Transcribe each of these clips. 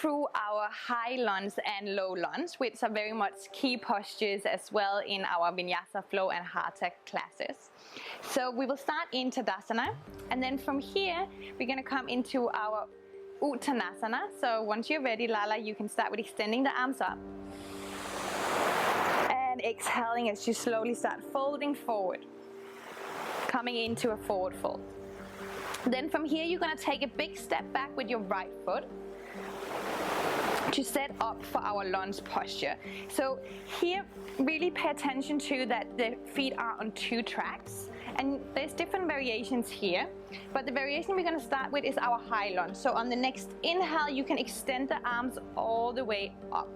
through our high lunge and low lunge, which are very much key postures as well in our Vinyasa flow and Hatha classes. So we will start in Tadasana, and then from here we're going to come into our Uttanasana. So once you're ready, Lala, you can start with extending the arms up and exhaling as you slowly start folding forward, coming into a forward fold. Then from here you're going to take a big step back with your right foot to set up for our lunge posture. So here really pay attention to that the feet are on 2 tracks, and there's different variations here, but the variation we're going to start with is our high lunge. So on the next inhale you can extend the arms all the way up.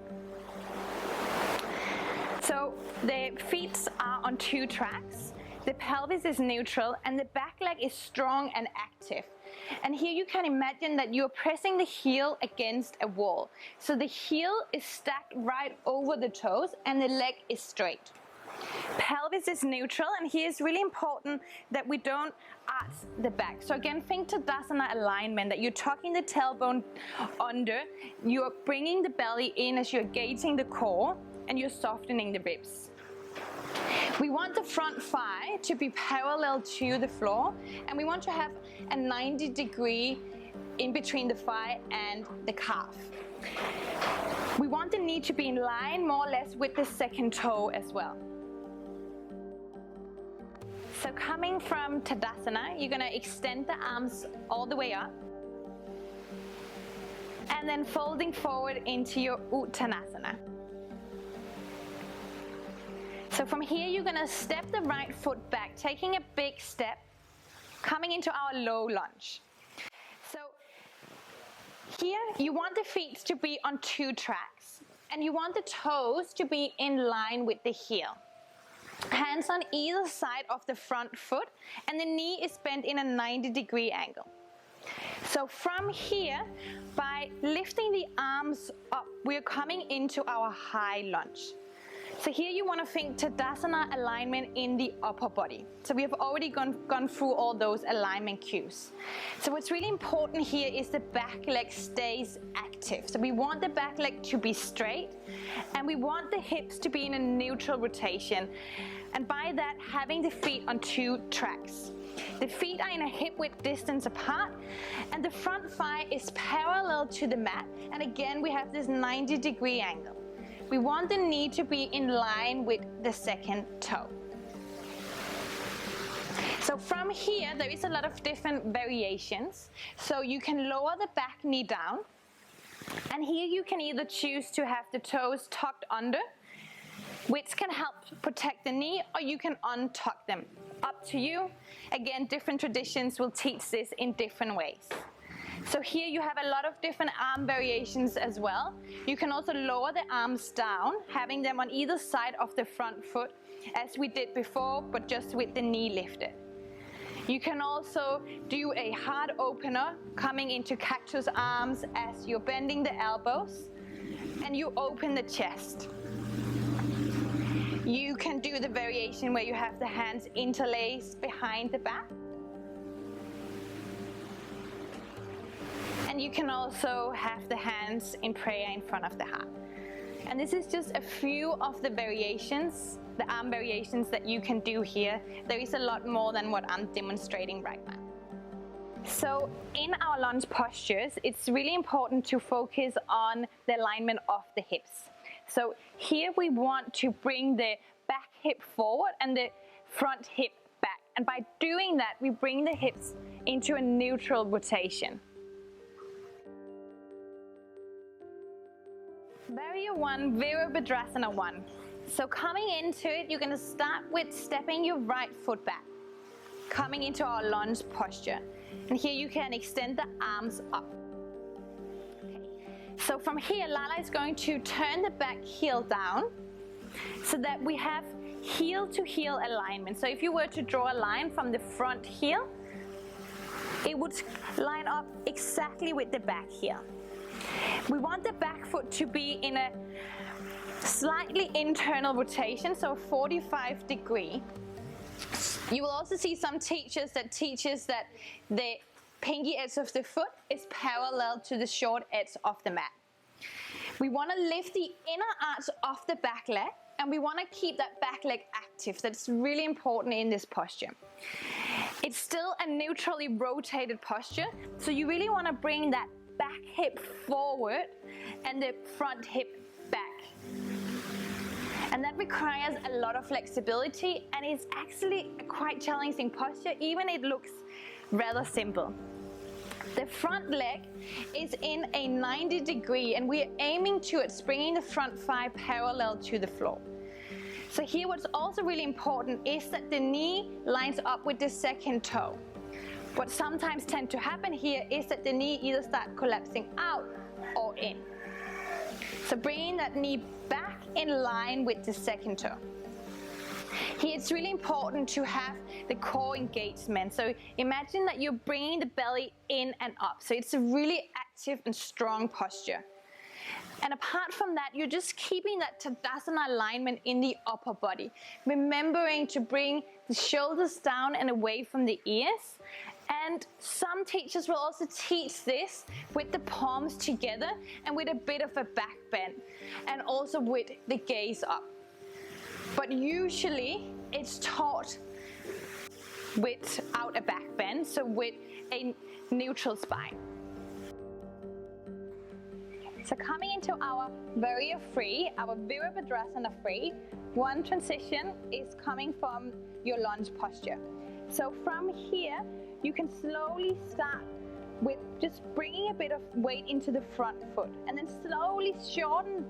So the feet are on 2 tracks. The pelvis is neutral and the back leg is strong and active. And here you can imagine that you're pressing the heel against a wall. So the heel is stacked right over the toes and the leg is straight. Pelvis is neutral, and here it's really important that we don't arch the back. So again, think Tadasana alignment, that you're tucking the tailbone under, you're bringing the belly in as you're engaging the core, and you're softening the ribs. We want the front thigh to be parallel to the floor, and we want to have a 90-degree in between the thigh and the calf. We want the knee to be in line more or less with the second toe as well. So coming from Tadasana, you're going to extend the arms all the way up, and then folding forward into your Uttanasana. So from here you're going to step the right foot back, taking a big step, coming into our low lunge. So here you want the feet to be on 2 tracks, and you want the toes to be in line with the heel. Hands on either side of the front foot, and the knee is bent in a 90-degree angle. So from here, by lifting the arms up, we're coming into our high lunge. So here you want to think Tadasana alignment in the upper body. So we have already gone through all those alignment cues. So what's really important here is the back leg stays active. So we want the back leg to be straight, and we want the hips to be in a neutral rotation. And by that, having the feet on 2 tracks. The feet are in a hip width distance apart, and the front thigh is parallel to the mat. And again, we have this 90-degree angle. We want the knee to be in line with the second toe. So from here, there is a lot of different variations. So you can lower the back knee down, and here you can either choose to have the toes tucked under, which can help protect the knee, or you can untuck them. Up to you. Again, different traditions will teach this in different ways. So here you have a lot of different arm variations as well. You can also lower the arms down, having them on either side of the front foot, as we did before, but just with the knee lifted. You can also do a heart opener, coming into cactus arms as you're bending the elbows, and you open the chest. You can do the variation where you have the hands interlaced behind the back. And you can also have the hands in prayer in front of the heart. And this is just a few of the variations, the arm variations that you can do here. There is a lot more than what I'm demonstrating right now. So in our lunge postures, it's really important to focus on the alignment of the hips. So here we want to bring the back hip forward and the front hip back. And by doing that, we bring the hips into a neutral rotation. Barrier 1, Virabhadrasana 1. So coming into it, you're going to start with stepping your right foot back, coming into our lunge posture. And here you can extend the arms up. Okay. So from here, Lala is going to turn the back heel down so that we have heel to heel alignment. So if you were to draw a line from the front heel, it would line up exactly with the back heel. We want the back foot to be in a slightly internal rotation, so 45 degree. You will also see some teachers that teaches that the pinky edge of the foot is parallel to the short edge of the mat. We want to lift the inner arch of the back leg, and we want to keep that back leg active. That's really important in this posture. It's still a neutrally rotated posture, so you really want to bring that back hip forward and the front hip back. And that requires a lot of flexibility, and it's actually a quite challenging posture, even it looks rather simple. The front leg is in a 90 degree, and we're aiming towards bringing the front thigh parallel to the floor. So here what's also really important is that the knee lines up with the second toe. What sometimes tends to happen here is that the knee either starts collapsing out or in. So bringing that knee back in line with the second toe. Here it's really important to have the core engagement. So imagine that you're bringing the belly in and up. So it's a really active and strong posture. And apart from that, you're just keeping that Tadasana alignment in the upper body. Remembering to bring the shoulders down and away from the ears. And some teachers will also teach this with the palms together and with a bit of a back bend. And also with the gaze up. But usually it's taught without a back bend, so with a neutral spine. So coming into our warrior free, our VIRABHADRASANA free, one transition is coming from your lunge posture. So from here, you can slowly start with just bringing a bit of weight into the front foot, and then slowly shorten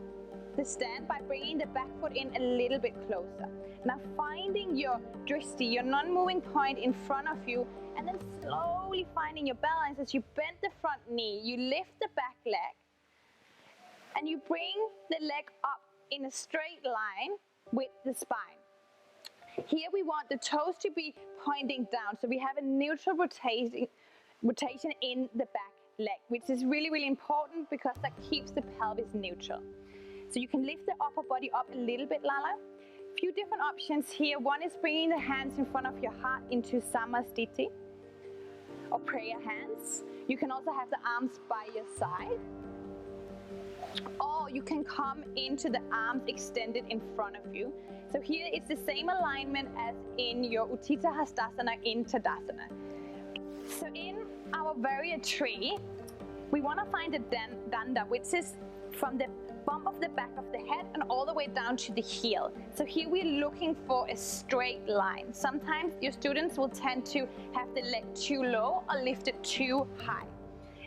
the stand by bringing the back foot in a little bit closer. Now finding your drishti, your non-moving point in front of you, and then slowly finding your balance as you bend the front knee, you lift the back leg, and you bring the leg up in a straight line with the spine. Here we want the toes to be pointing down, so we have a neutral rotation in the back leg, which is really, really important because that keeps the pelvis neutral. So you can lift the upper body up a little bit, Lala. A few different options here. One is bringing the hands in front of your heart into Samasthiti or prayer hands. You can also have the arms by your side. Or you can come into the arms extended in front of you. So here it's the same alignment as in your Utthita Hastasana in Tadasana. So in our warrior tree, we want to find the danda, which is from the bump of the back of the head and all the way down to the heel. So here we're looking for a straight line. Sometimes your students will tend to have the leg too low or lift it too high.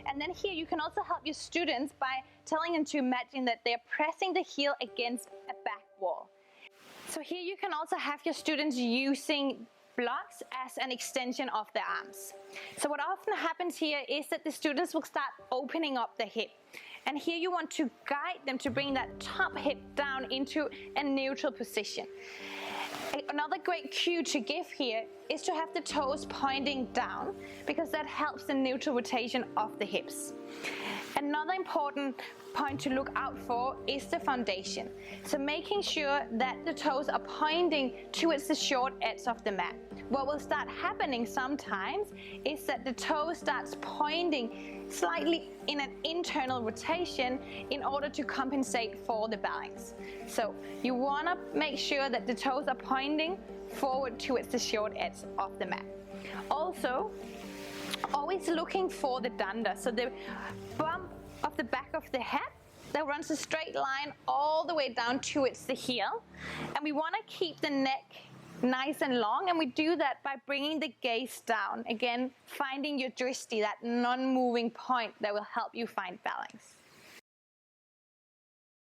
And then here you can also help your students by telling them to imagine that they're pressing the heel against a back wall. So here you can also have your students using blocks as an extension of their arms. So what often happens here is that the students will start opening up the hip. And here you want to guide them to bring that top hip down into a neutral position. Another great cue to give here is to have the toes pointing down, because that helps the neutral rotation of the hips. Another important point to look out for is the foundation. So making sure that the toes are pointing towards the short edge of the mat. What will start happening sometimes is that the toe starts pointing slightly in an internal rotation in order to compensate for the balance. So you want to make sure that the toes are pointing forward towards the short edge of the mat. Also, always looking for the danda, so the bump of the back of the head that runs a straight line all the way down towards the heel, and we want to keep the neck nice and long, and we do that by bringing the gaze down. Again, finding your drishti, that non-moving point that will help you find balance.